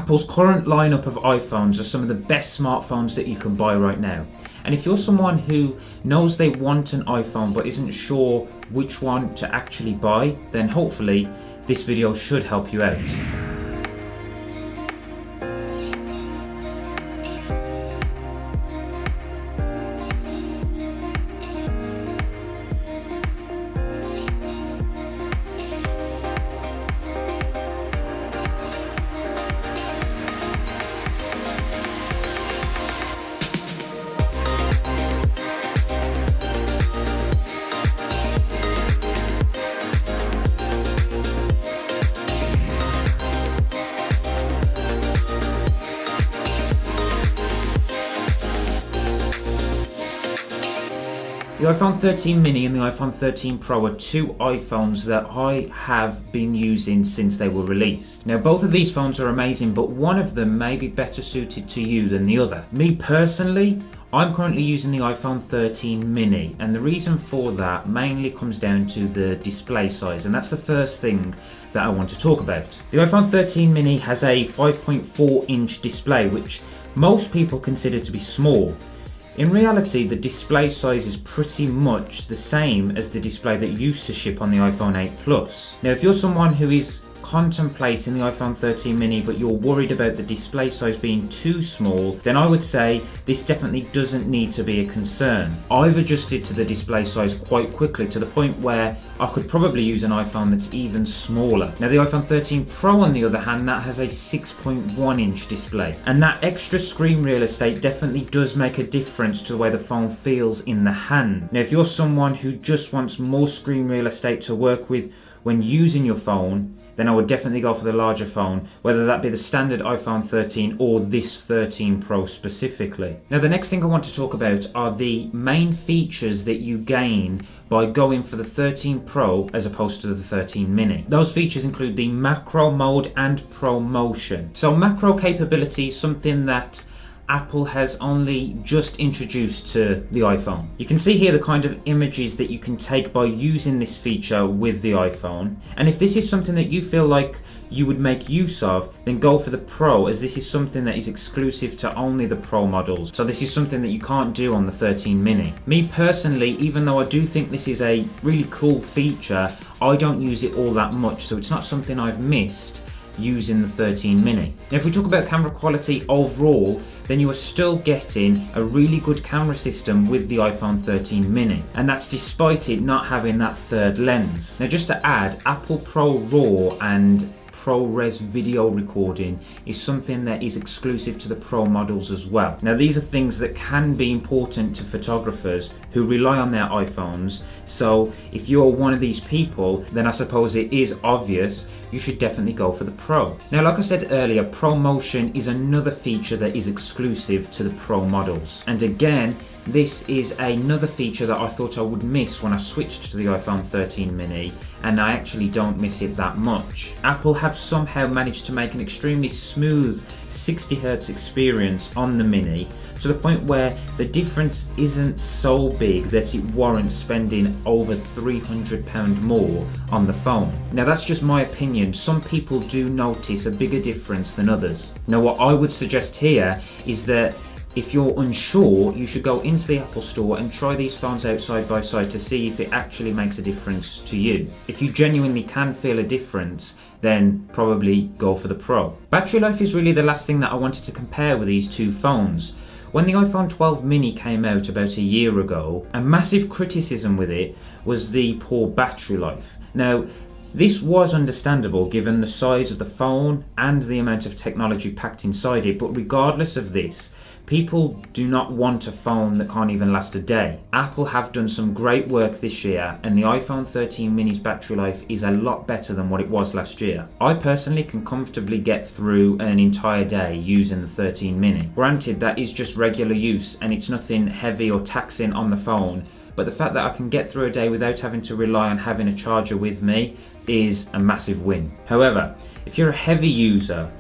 Apple's current lineup of iPhones are some of the best smartphones that you can buy right now. And if you're someone who knows they want an iPhone but isn't sure which one to actually buy, then hopefully this video should help you out. The iPhone 13 mini and the iPhone 13 Pro are two iPhones that I have been using since they were released. Now both of these phones are amazing, but one of them may be better suited to you than the other. Me personally, I'm currently using the iPhone 13 mini, and the reason for that mainly comes down to the display size, and that's the first thing that I want to talk about. The iPhone 13 mini has a 5.4-inch display, which most people consider to be small. In reality, the display size is pretty much the same as the display that used to ship on the iPhone 8 Plus. Now, if you're someone who is contemplating the iPhone 13 mini but you're worried about the display size being too small, then I would say this definitely doesn't need to be a concern. I've adjusted to the display size quite quickly to the point where I could probably use an iPhone that's even smaller. Now the iPhone 13 Pro on the other hand, that has a 6.1-inch display, and that extra screen real estate definitely does make a difference to the way the phone feels in the hand. Now if you're someone who just wants more screen real estate to work with when using your phone, then I would definitely go for the larger phone, whether that be the standard iPhone 13 or this 13 Pro specifically. Now the next thing I want to talk about are the main features that you gain by going for the 13 Pro as opposed to the 13 mini. Those features include the macro mode and Pro Motion. So macro capability is something that Apple has only just introduced to the iPhone. You can see here the kind of images that you can take by using this feature with the iPhone. And if this is something that you feel like you would make use of, then go for the Pro, as this is something that is exclusive to only the Pro models. So this is something that you can't do on the 13 mini. Me personally, even though I do think this is a really cool feature, I don't use it all that much, so it's not something I've missed using the 13 mini. Now if we talk about camera quality overall, then you are still getting a really good camera system with the iPhone 13 mini, and that's despite it not having that third lens. Now just to add, Apple Pro RAW and ProRes video recording is something that is exclusive to the Pro models as well. Now these are things that can be important to photographers who rely on their iPhones, so if you're one of these people, then I suppose it is obvious you should definitely go for the Pro. Now like I said earlier, Pro Motion is another feature that is exclusive to the Pro models, and again this is another feature that I thought I would miss when I switched to the iPhone 13 mini, and I actually don't miss it that much. Apple have somehow managed to make an extremely smooth 60Hz experience on the mini, to the point where the difference isn't so big that it warrants spending over £300 more on the phone. Now that's just my opinion. Some people do notice a bigger difference than others. Now what I would suggest here is that if you're unsure, you should go into the Apple Store and try these phones out side by side to see if it actually makes a difference to you. If you genuinely can feel a difference, then probably go for the Pro. Battery life is really the last thing that I wanted to compare with these two phones. When the iPhone 12 mini came out about a year ago, a massive criticism with it was the poor battery life. Now, this was understandable given the size of the phone and the amount of technology packed inside it, but regardless of this, people do not want a phone that can't even last a day. Apple have done some great work this year, and the iPhone 13 mini's battery life is a lot better than what it was last year. I personally can comfortably get through an entire day using the 13 mini. Granted, that is just regular use and it's nothing heavy or taxing on the phone, but the fact that I can get through a day without having to rely on having a charger with me is a massive win. However, if you're a heavy user,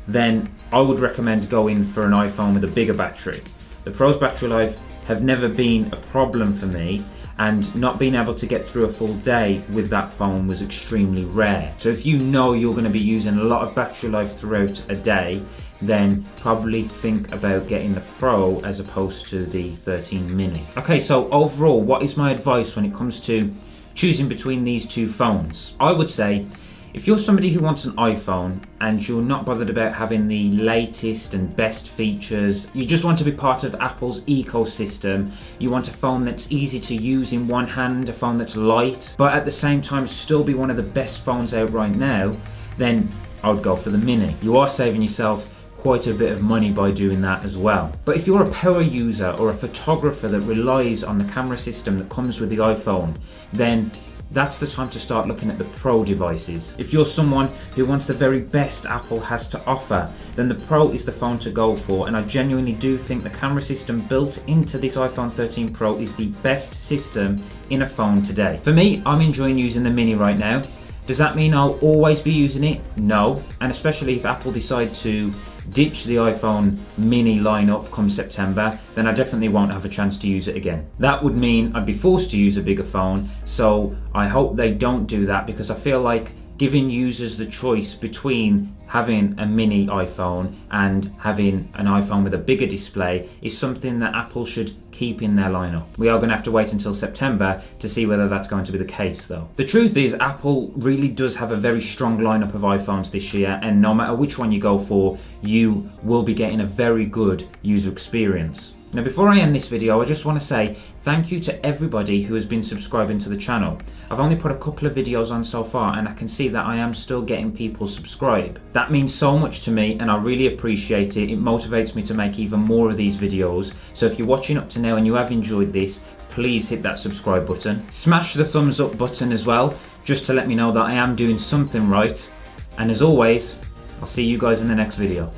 then I would recommend going for an iPhone with a bigger battery. The Pro's battery life have never been a problem for me, and not being able to get through a full day with that phone was extremely rare. So if you know you're going to be using a lot of battery life throughout a day, then probably think about getting the Pro as opposed to the 13 mini. Okay, so overall, what is my advice when it comes to choosing between these two phones? I would say, if you're somebody who wants an iPhone and you're not bothered about having the latest and best features, you just want to be part of Apple's ecosystem, you want a phone that's easy to use in one hand, a phone that's light, but at the same time still be one of the best phones out right now, then I would go for the mini. You are saving yourself quite a bit of money by doing that as well. But if you're a power user or a photographer that relies on the camera system that comes with the iPhone, then that's the time to start looking at the Pro devices. If you're someone who wants the very best Apple has to offer, then the Pro is the phone to go for, and I genuinely do think the camera system built into this iPhone 13 Pro is the best system in a phone today. For me, I'm enjoying using the mini right now. Does that mean I'll always be using it? No, and especially if Apple decide to ditch the iPhone mini lineup come September, then I definitely won't have a chance to use it again. That would mean I'd be forced to use a bigger phone, so I hope they don't do that, because I feel like giving users the choice between having a mini iPhone and having an iPhone with a bigger display is something that Apple should keep in their lineup. We are going to have to wait until September to see whether that's going to be the case though. The truth is, Apple really does have a very strong lineup of iPhones this year, and no matter which one you go for, you will be getting a very good user experience. Now, before I end this video, I just want to say thank you to everybody who has been subscribing to the channel. I've only put a couple of videos on so far, and I can see that I am still getting people subscribe. That means so much to me, and I really appreciate it. It motivates me to make even more of these videos. So if you're watching up to now and you have enjoyed this, please hit that subscribe button. Smash the thumbs up button as well, just to let me know that I am doing something right. And as always, I'll see you guys in the next video.